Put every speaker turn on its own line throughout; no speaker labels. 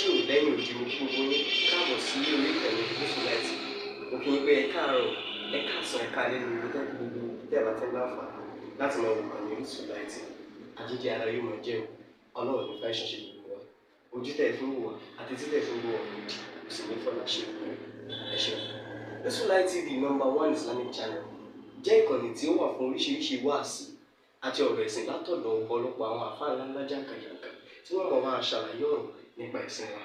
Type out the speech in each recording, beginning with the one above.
jù lẹ́yìn òjì mo gbogbo yín káàbọ̀ sí orí ìtẹ̀wé Orísun láti mo kí yín pé ẹ káàárọ̀ ẹ káàsán ẹ káalẹ́ ní ibi tẹ́ gbogbo tẹ́ bá tẹ́ láǹfààní láti máa wò kàn ní Orísun láti àjíjẹ ara yóò máa jẹun ọlọ́run nípa ìṣẹ̀ṣe gbogbo wa ojú tẹ̀ fún wò àti títẹ̀ fún wò kò sì ní fọlá ṣe ẹ ṣeun. Orísun Láti TV #1 Islamic channel jẹ́ ìkànnì tí ó wà fún oríṣiríṣi wáàsí àti ọ̀rọ̀ ẹ̀sìn látọ̀dọ̀ ọ̀pọ̀lọpọ̀ àwọn àfáà ńláńlá jàǹkàjàǹkà tí wọ́n mọ̀ máa ṣàlàyé ọ̀rọ̀ nípa ẹ̀sìn wa.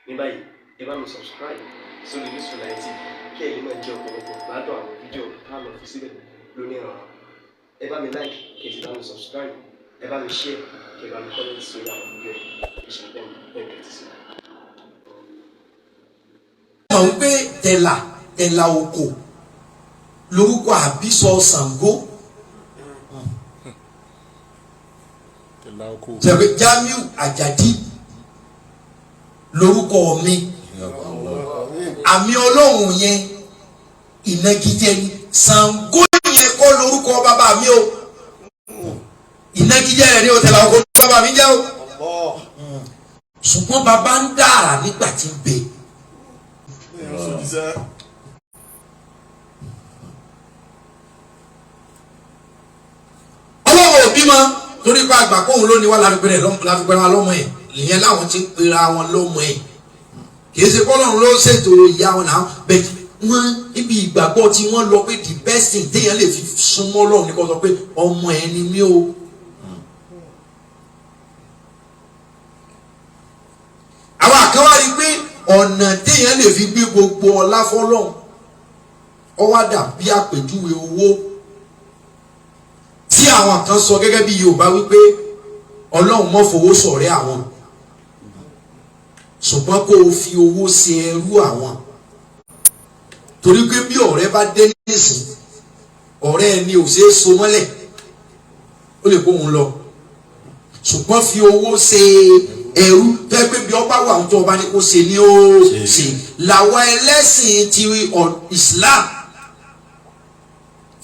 Ní báyìí ẹ bá mi subscribe sórí Orísun Láti TV kí ẹ̀yin máa jẹ́ ọ̀pọ̀lọpọ̀ gbádùn àwọn fídíò tá a lọ fi síbẹ̀ lónìí ọ̀rọ̀. Ẹ bá mi like kí ẹ sì bá mi subscribe, ẹ bá mi share kí ẹ bá mi comment sórí àwọn fídíò ìṣẹ̀lẹ̀ bẹ́ẹ̀ ti sí.
mọ̀ wípé tẹ̀là oko lórúkọ àbísọ Ṣàngó tẹ̀wé Jamiu Àjàdí lórúkọ mi àmì Ọlọ́run yẹn ìnagijẹ ni Ṣàngó yẹn kọ́ lórúkọ bàbá mi o ìnagijẹ rẹ̀ ni o tẹ̀là oko bàbá mi jẹ́ o ṣùgbọ́n bàbá ń dára nígbà tí ń bẹ. Ọlọ́run òbí mọ torí pé àgbà kóhun ló ní wá láfipẹ́rẹ́ lọ́mọ ẹ̀ ìyẹn láwọn ti ń pera wọn lọ́mọ ẹ̀ kì í ṣe kọ́lọ́run ló ṣètò ìyá wọn náà bẹ́ẹ̀ wọ́n níbi ìgbàgbọ́ tí wọ́n lọ pé the best thing téèyàn lè fi súnmọ́ Ọlọ́run ní kó sọ pé ọmọ ẹ̀ ni mí o. àwọn àkànwá rí i pé ọ̀nà téèyàn lè fi gbé gbogbo ọlá fọ́lọ́run ó wá dàbí àpèjúwe owó tí àwọn kan sọ gẹ́gẹ́ bí Yorùbá wípé Ọlọ́run mọ́ fowó ṣọ̀rẹ́ àwọn ṣùgbọ́n kó o fi owó ṣe ẹrú àwọn torí pé bí ọ̀rẹ́ bá dé nísìn ọ̀rẹ́ ẹni ò ṣeé so mọ́lẹ̀ ó lè kó òun lọ ṣùgbọ́n fi owó ṣe ẹrú fẹ́ pé bí ọba wà tó ọba ní kó ṣe ní ó ṣe làwọn ẹlẹ́sìn ti Islam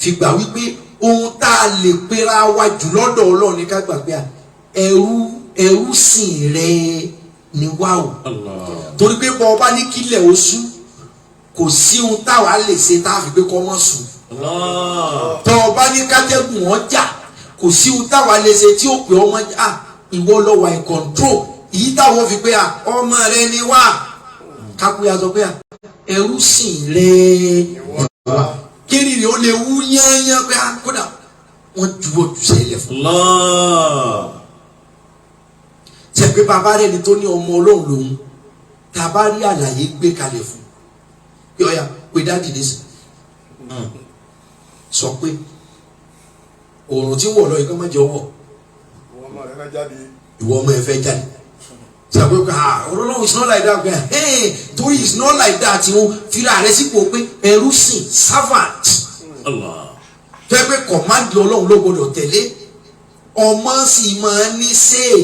fi gbà wípé ohun tá a lè pera wa jù lọ́dọ̀ Ọlọ́run ní ká gbàgbé à ẹrú sìn rẹ ni wá o torí pé bọ́ ọba ní kílẹ̀ oṣù kò sí ohun táwa lè ṣe tá a fi pé kọ́ mọ́ sùn tọ́ ọba ní kátẹ́gùn ọjà kò sí ohun táwa lè ṣe tí ó pè ọmọ jà ìwọ lọ wà in control èyí táwọn fi pé à ọmọ rẹ ni wá kápẹ́ àtọ́ pé à ẹrú sìn rẹ ni wá kiri ni ó lè wú yányán pé à kódà wọ́n juwọ́ jù sẹ́lẹ̀ fún tẹ̀ pé bàbá rẹ̀ ni tó ní ọmọ Ọlọ́run lòun tá a bá rí àlàyé gbé kalẹ̀ fún yọ̀ọ́yà pé dáàdì ní sọ pé òòrùn tí wọ̀ lọ yìí kọ́ má jẹ́ ọwọ́ ìwọ ọmọ ẹ fẹ́ jáde sàgbé pé Ọlọ́run is not like that pé torí is not like that tí wọ́n fira rẹ̀ sípò pé ẹrú sìn servant fẹ́ pé kọ̀mándì Ọlọ́run ló gbọdọ̀ tẹ̀lé ọmọ sì máa ní sèé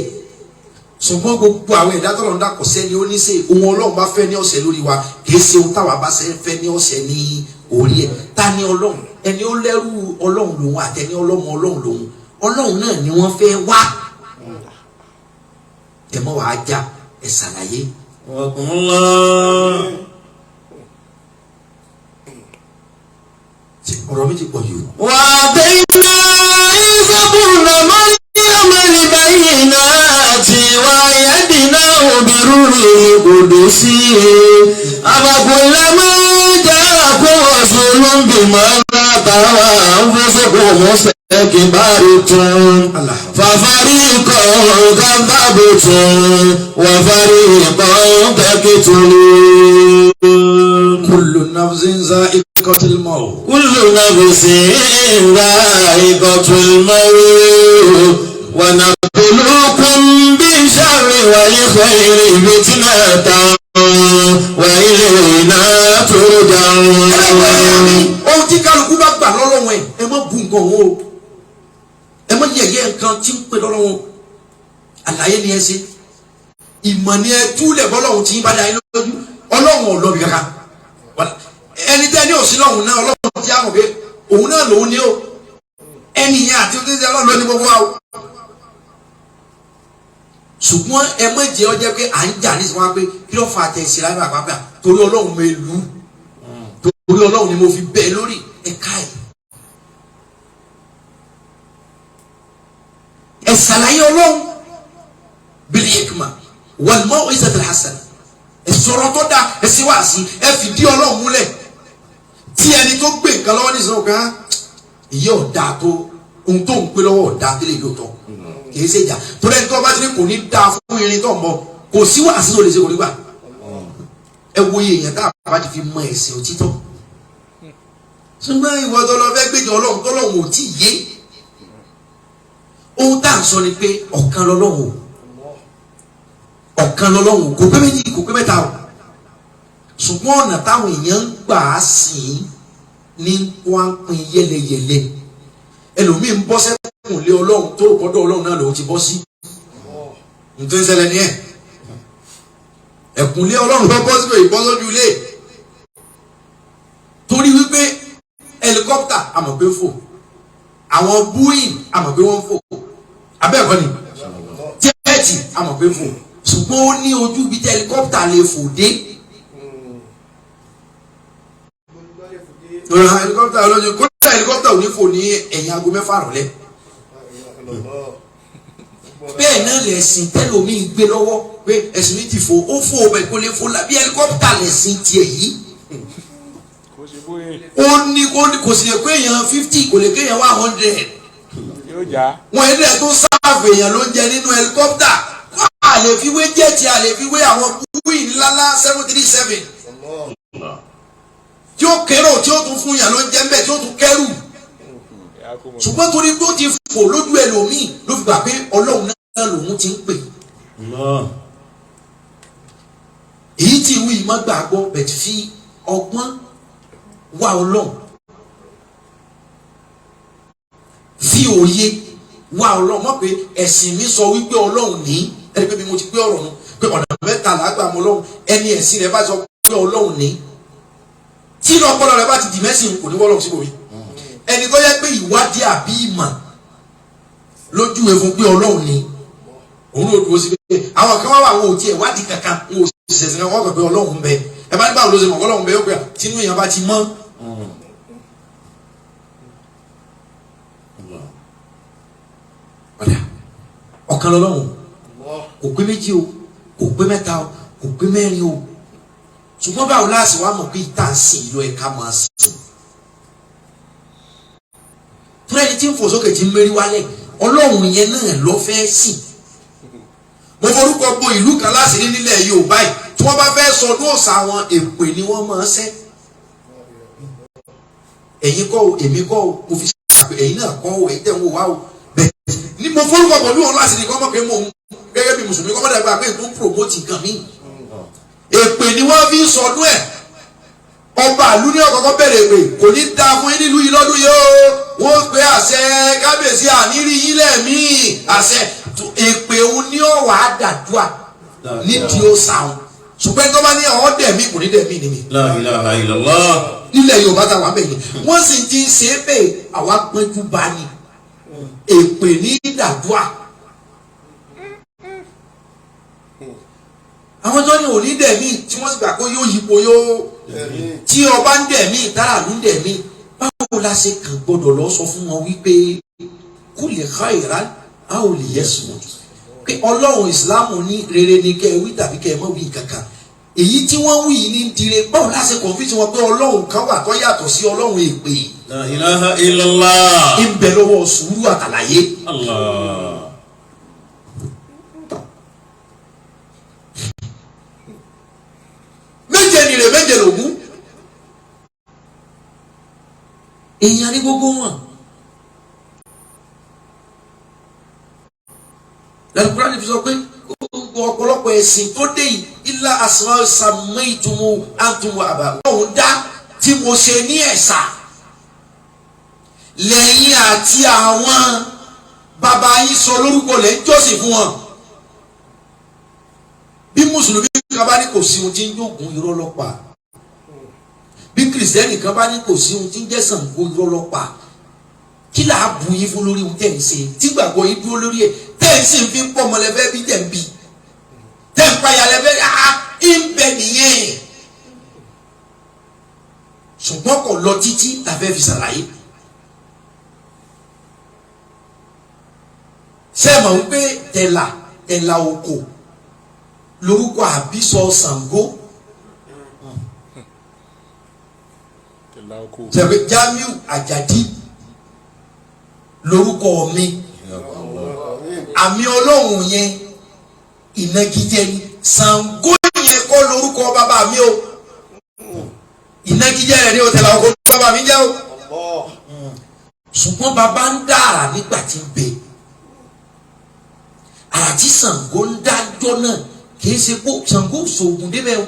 ṣùgbọ́n gbogbo àwọn ẹ̀dá tọ́lọ̀ ń dàkọ̀ sẹ́ni ó ní sèé ohun Ọlọ́run bá fẹ́ ní ọ̀sẹ̀ lórí wa kì í ṣe ohun táwa bá fẹ́ ní ọ̀sẹ̀ ní orí ẹ̀ ta ni Ọlọ́run ẹni ó lẹ́rú Ọlọ́run lòun àtẹni ọlọ́mọ Ọlọ́run lòun Ọlọ́run náà ni wọ́n fẹ́ wá ẹ mọ wàá já ẹ ṣàlàyé. ọ̀rọ̀ mi ti pọ̀ jù.
wà á bẹ iná ìsọ̀bùnà mọ́lẹ́mọ́lẹ́ báyìí náà ti wá yẹ́dínà òbírúurú òdò sí i. àbàkùnlé máa ń jẹ́ àkóhọ̀sùn olóńgbò máa ń látara àǹfọ̀sọ̀kọ̀ mọ́sẹ̀. كبرتم ففريقا كذبتم وفريقا تقتلون
كل نفس ذائقة الموت
كل نفس ذائقة الموت ونبلوكم بالشر والخير فتنة وإلينا ترجعون.
ohun tí kálukú bá gbà lọ́lọ́wọ́ ẹ má bu nǹkan wọn o ẹ má yẹ̀yẹ́ nǹkan tí ń pè lọ́lọ́wọ́ àlàyé ni ẹ ṣe ìmọ̀ ni ẹ túlẹ̀ bọ́lọ́hún tí ń bá dá yín lójú Ọlọ́run ò lọ́bi kankan ẹni tẹ́ ní òsín lọ́hùn náà Ọlọ́run ti àmọ̀ pé òun náà lòun ní o ẹni yẹn àti oṣù tí Ọlọ́run ló ní gbogbo wa o ṣùgbọ́n ẹ má jẹ́ ó jẹ́ pé à ń jà ní ìsìnkú pé kí ló fa àtẹ̀sí lábẹ́ àpapọ̀ torí ọlọ́run mi lù torí ọlọ́run ni mo fi bẹ́ẹ̀ lórí ẹ̀ka ẹ̀. ẹ ṣàlàyé ọlọ́run bil hikma wal maw'izati al hasana ẹ sọ̀rọ̀ tó dáa ẹ sì wá sí ẹ fìdí ọlọ́run múlẹ̀ tí ẹni tó gbé nǹkan lọ́wọ́ ní ìsìnkú kan ìyẹ́ ọ̀dà tó ohun tó ń pé lọ́wọ́ ọ̀dà tẹ́lẹ̀ yóò tọ́ kìí ṣe jà torí ẹni tó bá ti ní kò ní dáa fún irin tó ń bọ̀ kò sí wàásù tó lè ṣe kò ní gbà ẹ wo iye èèyàn tá a bá ti fi mọ ẹ̀sìn òtítọ́ ṣùgbọ́n ìwọ tó lọ fẹ́ gbèjọ ọlọ́run tó lọ́run ò tí ì yé ohun tá à ń sọ ni pé ọ̀kan lọ́lọ́run kò pé méjì kò pé mẹ́ta o ṣùgbọ́n ọ̀nà táwọn èèyàn ń gbà á sìn ní wọ́n á pín yẹ́lẹyẹ̀lẹ ẹlòmíín bọ́ sẹ́kùn lé ọlọ́run tó rò pọ́dọ̀ ọlọ́run náà lòun ti bọ́ sí nítorí ṣẹlẹ̀ ní ẹ̀ ẹ̀kùn lé ọlọ́run bọ́ bọ́ síbẹ̀ ìbọ́ sójú ilé torí wípé helicopter àmọ̀ pé fò àwọn Boeing àmọ̀ pé wọ́n fò abẹ́ẹ̀kọ́ ni jẹ́ẹ̀tì àmọ̀ pé fò ṣùgbọ́n ó ní ojú ibi tí helicopter lè fò dé. helicopter ọlọ́jọ́ kódà helicopter ò ní fò ní ẹ̀yìn aago 6 rọ̀lẹ́ bẹ́ẹ̀ náà lẹ̀sìn tẹ́lómi gbé lọ́wọ́ pé ẹ̀sìn mi ti fò ó fò ọbẹ̀ kó lè fò lábí helicopter lẹ̀sìn tiẹ̀ yìí ó ní kò sì lè pé èèyàn 50 kò lè pé èèyàn 100 wọn ilé tó sáàfù èèyàn ló ń jẹ nínú helicopter a lè fi wé jẹ́ẹ̀tì a lè fi wé àwọn Boeing ńláńlá 737 tí ó kérò tí ó tún fún yàn ló ń jẹ́ mbẹ́ tí ó tún kẹ́rù ṣùgbọ́n torí tó ti fò lójú ẹlòmíì ló fi gbà pé ọlọ́run náà lòun ti ń pè èyí tí ìwé ìmọ̀ gbàgbọ́ bẹ̀tì fi ọgbọ́n wá ọlọ́run fi òye wá ọlọ́run mọ̀ pé ẹ̀sìn mi sọ wípé ọlọ́run ní ẹni pé bí mo ti gbé ọ̀rọ̀ nu pé ọ̀nà mẹ́tàlá gbà mọ́ ọlọ́run ẹni ẹ̀sìn rẹ̀ bá sọ pé ọlọ́run ní tí ọpọlọ rẹ̀ bá ti dì mẹ́sìn kò ní wọ́lọ́run síbò mi ẹni tó yẹ pé ìwádìí àbí ìmọ̀ lójú ẹ̀fọn pé ọlọ́run ní òun ló dúró sí pé àwọn kan wá wà wọn ò tiẹ̀ wádìí kankan wọn ò ṣẹ̀ṣẹ̀ kan wọ́n kàn pé ọlọ́run bẹ ẹ bá ní báwo ló ṣe mọ̀ ọlọ́run bẹ yóò pé tínú èèyàn bá ti mọ́. ọ̀kan lọ́lọ́run kò pé méjì o kò pé mẹ́ta o kò pé mẹ́rin o ṣùgbọ́n báwo láàṣì wá mọ̀ pé ìta ń sìn ìlú ẹ̀ka máa sìn. fún ẹni tí ń fò sókè tí ń mérí wálẹ̀ ọlọ́run yẹn náà ló fẹ́ sìn. mo forúkọ bo ìlú kan láṣìírí nílẹ̀ Yorùbá yìí tí wọ́n bá fẹ́ sọdún òòṣà wọn èpè ni wọ́n máa ń ṣẹ́. ẹ̀yin kọ́ o èmi kọ́ o mo fi ṣàpè ẹ̀yin náà kọ́ o ẹ̀yin tẹ̀ ń wò wá o bẹ́ẹ̀ ni mo forúkọ pẹ̀lú òun láṣìírí kọ́ mọ̀ pé mo gẹ́gẹ́ bí mùsùlùmí kọ́ mọ̀ dàgbà pé tó ń promote nǹkan mi. èpè ni wọ́n fi ń sọdún ẹ̀ ọba àlú ní ọ̀kọ̀ọ̀kan bẹ̀rẹ̀ èpè kò ní da fún yín nílùú yìí lọ́dún yìí o wọ́n pe àṣẹ kábíyèsí àníírí yín lẹ́ẹ̀mí àṣẹ èpè òun ní ọ̀wà àdàdúà nídìí ó sàún ṣùgbọ́n tó bá ní ọ̀hún dẹ̀mí kò ní dẹ̀mí ni mi.
La ilaha illallah.
nílẹ̀ Yorùbá táwọn abẹ́yẹ wọ́n sì ti ṣe é pé àwa pẹ́jú bá ní èpè ní dàdúà. àwọn tó ní òní dẹ̀mí tí wọ́n sì gbà pé yóò yípo yóò tí ọba ń dẹ̀mí tààràlú ń dẹ̀mí báwo la ṣe kàn gbọdọ̀ lọ sọ fún wọn wípé kúlẹ̀ khairan aw liyasmut pé ọlọ́run ìsìláàmù ní rere ni kẹ́ ẹ wí tàbí kẹ́ ẹ mọ́ wí kankan èyí tí wọ́n wí ní dire báwo la ṣe kọ̀ǹfìtì wọn pé ọlọ́run kan wà tó yàtọ̀ sí ọlọ́run èpè.
La ilaha illallah.
ń bẹ lọ́wọ́ sùúrù àtàlàyé.
Allah.
méje nìrè méje lògún èèyàn ní gbogbo wọn lẹ́nukúrá ni fi sọ pé ọ̀pọ̀lọpọ̀ ẹ̀sìn tó dé yìí ilá asma sammaytumu antum wa aba ọ̀hún dá tí mo ṣe ní ẹ̀sà lẹ́yìn àti àwọn bàbá yín sọ lórúkọ lẹ́ ń jọ́sìn fún wọn bí mùsùlùmí kan bá ní kò sí ohun tí ń yóògùn irọ́ lọ́pàá bí kìrìsìtẹ́nì kan bá ní kò sí ohun tí ń jẹ́ Ṣàngó irọ́ lọ́pàá kí là á bu yín fún lórí ohun tẹ̀ ń ṣe tí gbàgbọ́ yín dúró lórí ẹ̀ tẹ̀ ń sì fi ń pọ̀ mọ́lẹ́fẹ́ bí tẹ̀ ń bí. lọ títí la fẹ́ fi ṣàlàyé. ṣé ẹ mọ̀ wípé tẹ̀là oko lórúkọ àbísọ Ṣàngó. ṣebí Jamiu Àjàdí lórúkọ mi àmì Ọlọ́run yẹn ìnagijẹ ni Ṣàngó yẹn kọ́ lórúkọ bàbá mi o ìnagijẹ rẹ ni o tẹ̀lé ọkọ bàbá mi jẹ́ o ṣùgbọ́n bàbá ń dára nígbà tí ń bẹ àti Ṣàngó ń dájọ́ náà kìí ṣe pé Ṣàngó ṣoògùn débẹ̀ o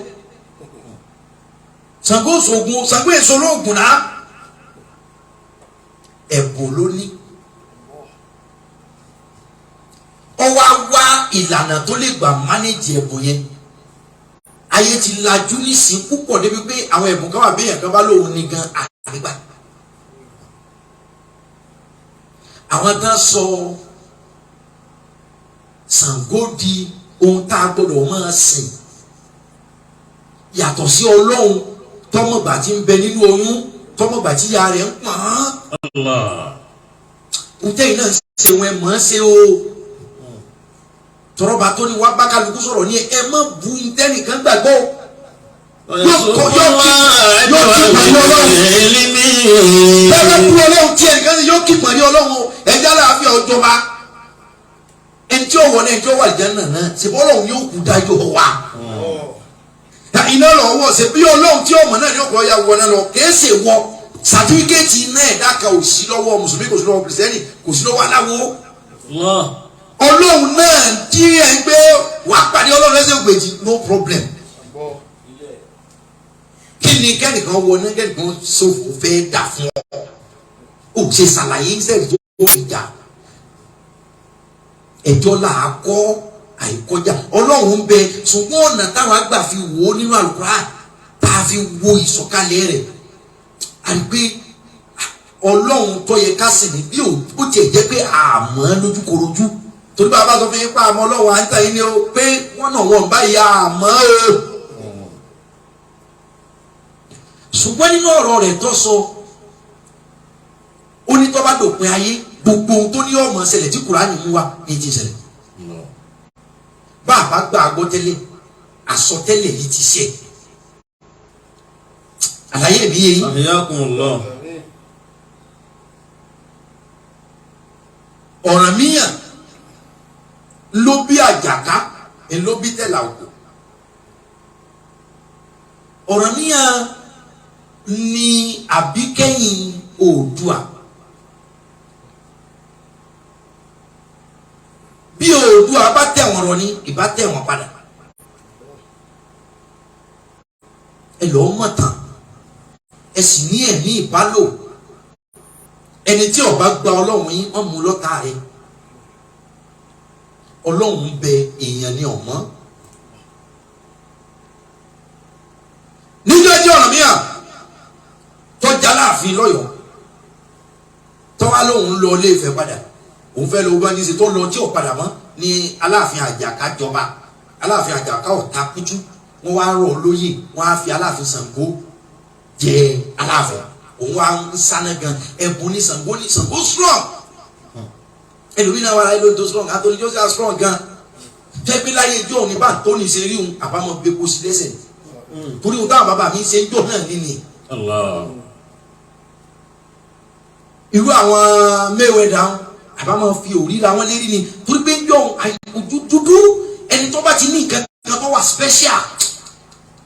Ṣàngó ṣoògùn Ṣàngó èso lóògùn náà ẹ̀bùn ló ní ọ wá ìlànà tó lè gbà mánéjì ẹ̀bùn yẹn ayé ti lajú nísìn púpọ̀ débi pé àwọn ẹ̀bùn kan wà bí èèyàn kan bá lóun ní gan àgbégbà àwọn tán sọ Ṣàngó di ohun tá a gbọdọ̀ máa sìn yàtọ̀ sí Ọlọ́run tọmọgbà tí ń bẹ nínú oyún tọmọgbà tí ìyá rẹ̀ ń pọ̀n án ntẹ́yìn náà ṣe wọn ẹ̀ mọ̀ ọ́n ṣe o tọrọba tó ní wá bákàlùkù sọ̀rọ̀ ní ẹ má bu ntẹ́nìkan gbàgbọ́ yóò kí pẹ̀lú Ọlọ́run tí ẹnìkan yóò kí pẹ̀lú Ọlọ́run ẹ̀já láàfin ọjọba ẹnití ọwọ́ náà ẹnití ọwọ́ àlìjáná náà ṣe bọ́ Ọlọ́run yóò kú dájọ́ wa iná lọ wọ ṣe bí Ọlọ́run tí ọmọ náà ní ọkọ̀ ya wọ náà lọ kìí ṣe wọ sàtífíkẹ́ẹ̀tì iná ẹ̀dá kan ò sí lọ́wọ́ mùsùlùmí kò sí lọ́wọ́ kìrìsìtẹ́nì kò sí lọ́wọ́ aláwo Ọlọ́run náà tí ẹ ń gbé wà pàdé Ọlọ́run lẹ́sẹ̀ ògbèjì no problem kí ni kẹ́nìkan wọ náà kẹ́nìkan ṣòfò fẹ́ dà fún ọ ò ṣe ṣàlàyé sẹ́ẹ̀dì tó ìjà ẹjọ́ là á kọ́ àìkọjá Ọlọ́run ń bẹ ṣùgbọ́n ọ̀nà táwọn àgbà fi wò ó nínú Al-Qur'an tá a fi wo ìsọ̀kalẹ̀ rẹ̀ àgbé Ọlọ́run tó yẹ ká sìn ní bí ó tiẹ̀ jẹ́ pé àmọ́ lójúkorojú torí bá a bá sọ fún yín pa àmọ́ Ọlọ́run à ń tà yín ni ó pé wọ́n náà wọ́n báyìí àmọ́ o ṣùgbọ́n nínú ọ̀rọ̀ rẹ̀ tó sọ ó ní tó bá dòpin ayé gbogbo ohun tó ní ọmọ ṣẹlẹ̀ tí Kùránì mú wa ní ti ṣẹlẹ̀ bá a bá gba àgbọ́tẹ́lẹ̀ àsọtẹ́lẹ̀ yìí ti ṣe àlàyé mi yé yín. Ọ̀rànmíyàn ló bí Àjàká ló bí tẹ̀là òkú Ọ̀rànmíyàn ní àbíkẹ́yìn Oòduà bí Oòduà bá tẹ̀ wọ́n rọ ní ìbá tẹ̀ wọ́n padà ẹ lọ́ọ́ mọ̀ tán ẹ sì ní ẹ̀mí ìbálò ẹni tí ó bá gba Ọlọ́run yín wọ́n mú lọ́tà rẹ̀ Ọlọ́run bẹ èèyàn ní ọ̀mọ́ níjọ́ tí Ọ̀rànmíyàn tọ́jà láàfin lọ́yọ̀ọ́ tọ́wá lòun lọ Ilé Ifẹ̀ padà òun fẹ́ lọ bá ní ṣe tó lọ tí ò padà mọ́ ní Aláàfin Àjàká jọba Aláàfin Àjàká ọ̀tá kújú wọ́n wá rọ̀ lóyè wọ́n á fi Aláàfin Ṣàngó jẹ Aláàfin òun wá ń sáná gan ẹ̀bùn ní Ṣàngó strong ẹlòmínà wà láyé lóyún tó strong àtòlí jọ́sí strong gan jẹ́bí láyé ijó òní bá tó ní ṣe rí òun àbámọ̀ gbé kó sí lẹ́sẹ̀ torí òun táwọn bàbá mi ṣe ń jò náà nínú irú àwọn Mayweather àbámọ̀ fi òríra wọn lérí ni torí pé ń jọ ojú dúdú ẹni tó bá ti ní nǹkan kan tó wà special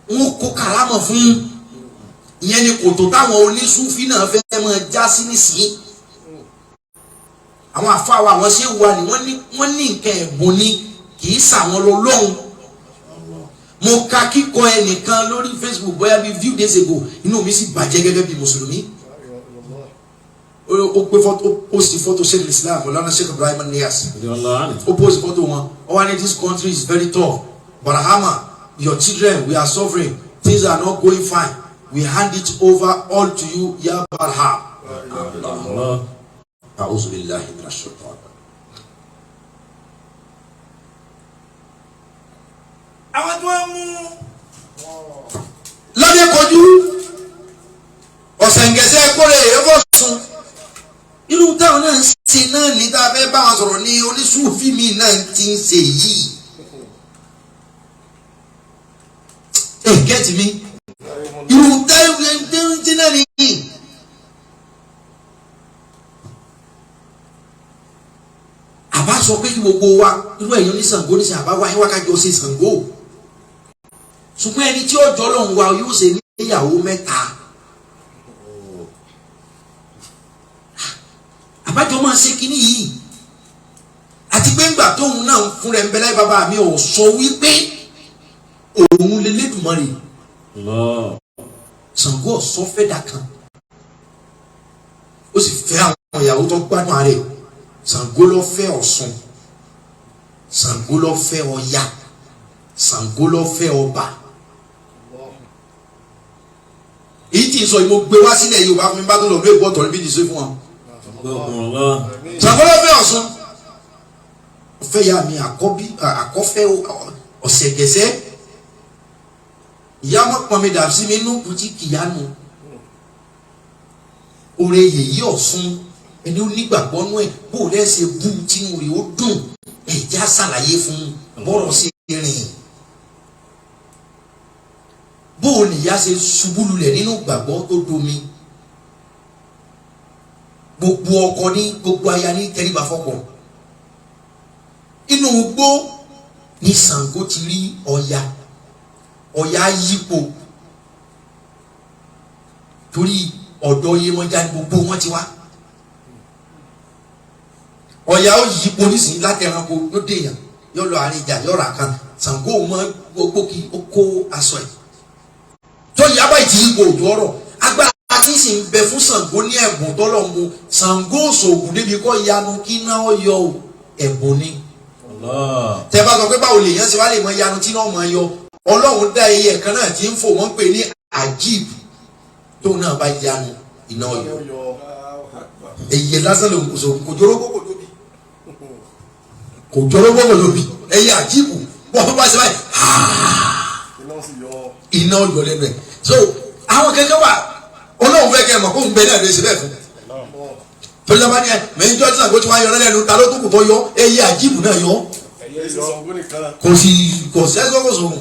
wọn kó karamọ̀ fún ìyẹn ni kòtò táwọn onísúfì náà fẹ́ máa já sí nísìnyí àwọn àfáwà àwọn ṣé wà ní wọ́n ní nǹkan ẹ̀bùn ni kì í sàwọn lọ lọ́hùn mo ka kíkọ ẹnìkan lórí Facebook bóyá bíi few days ago inú mi sì bàjẹ́ gẹ́gẹ́ bí mùsùlùmí ó gbé fọ́tò ó post fọ́tò Sheikh Islam Mawlana Sheikh Ibrahim Niyas ó post fọ́tò wọn ó wá ní this country is very tough Barahama your children we are suffering things are not going fine we hand it over all to you ya Baraham. A'udhu billahi minash shaitan. Àwọn tó ń mú lọ́dẹ kojú ọ̀sẹ̀ ń gẹ́ ẹ̀kọ́ rẹ̀ ẹ̀kọ́ sùn irú táwọn náà ń ṣe náà ní tá a fẹ́ bá wọn sọ̀rọ̀ ní oníṣùfì mi náà ti ń ṣe yìí gẹ́tì mi irú táwọn ti náà nìyí. àbá sọ pé kí gbogbo wa irú ẹ̀yàn ní Ṣàngó ní sàn àbá wa yín wákàtí ọ̀sẹ̀ Ṣàngó ṣùgbọ́n ẹni tí ó jọ lọ́hùn wa yóò ṣe níyàwó mẹ́ta àbájọ máa ṣe kínní yìí àti pé ńgbà tóun náà ń fún rẹ̀ ń bẹ́lẹ́ bàbá mi ò sọ wípé òun lè lédùmarè Ṣàngó ọ̀sọ́ fẹ́ dà kan ó sì fẹ́ àwọn ìyàwó tó gbádùn ààrẹ Ṣàngó ló fẹ́ Ọ̀ṣun Ṣàngó ló fẹ́ Ọya Ṣàngó ló fẹ́ ọba èyí tí ì sọ yìí mo gbé wá sílẹ̀ Yorùbá fún mi bá tó lọ bí èkó ọ̀tọ̀ níbi ìdìsó fún wọn. Ṣàngó ló fẹ́ Ọ̀ṣun ó fẹ́ ya mi àkọ́fẹ́ ọ̀sẹ̀gẹ̀sẹ̀ ìyá mọ́ pọnmi dà sí mi inú kùtì kìyànù òrè yèyí Ọ̀ṣun ẹni ó nígbàgbọ́ nú ẹ̀ bó lẹ́sẹ̀ bú tínú rẹ̀ ó dùn ẹ̀já ṣàlàyé fún bọ́rọ̀ sí rìn bó o nìyá ṣe ṣubú lulẹ̀ nínú ìgbàgbọ́ tó domi gbogbo ọkọ ní gbogbo aya ní tẹríba fọ́kọ inú gbó ní Ṣàngó ti rí Ọya yípo torí ọ̀dọ̀ Yemọja ní gbogbo wọn ti wá Ọya ó yípo nísìnyí láti ẹranko ló dèèyàn yóò lọ àárín ìjà yóò rà kan Ṣàngó mọ gbogbo kí ó kó aṣọ ẹ̀ tó yaba ìtì ipò òjò ọ̀rọ̀ agbára tí sì ń bẹ fún Ṣàngó ní ẹ̀bùn tọ́lọ̀ mu Ṣàngó ṣògùn débi kọ́ yanu kí náà yọ ẹ̀bùn ni. tẹ bá sọ pé báwo lè yẹn ṣe wá lè mọ yanu tí náà mọ yọ Ọlọ́run dá ẹyẹ kan náà tí ń fò wọ́n pè ní àjíb tó náà bá yanu iná yọ ẹyẹ lásán lè kò jọrọ gbogbo lóbi kò jọrọ gbogbo lóbi ẹyẹ àjíbù bọ́ọ̀ bá ṣe báyìí iná yọ lẹ́nu ẹ̀ so àwọn kẹ́kẹ́ wà Ọlọ́run fẹ́ kẹ́ ẹ̀ mọ̀ kó ń bẹ náà lè ṣe bẹ́ẹ̀ fún torí lọ́ba ní ẹ mẹ́jọ tí Ṣàngó tí wọ́n yọ lẹ́nu ta ló tó kù tó yọ ẹyẹ àjíbù náà yọ kò sí kò sẹ́sọ́ kò sóhun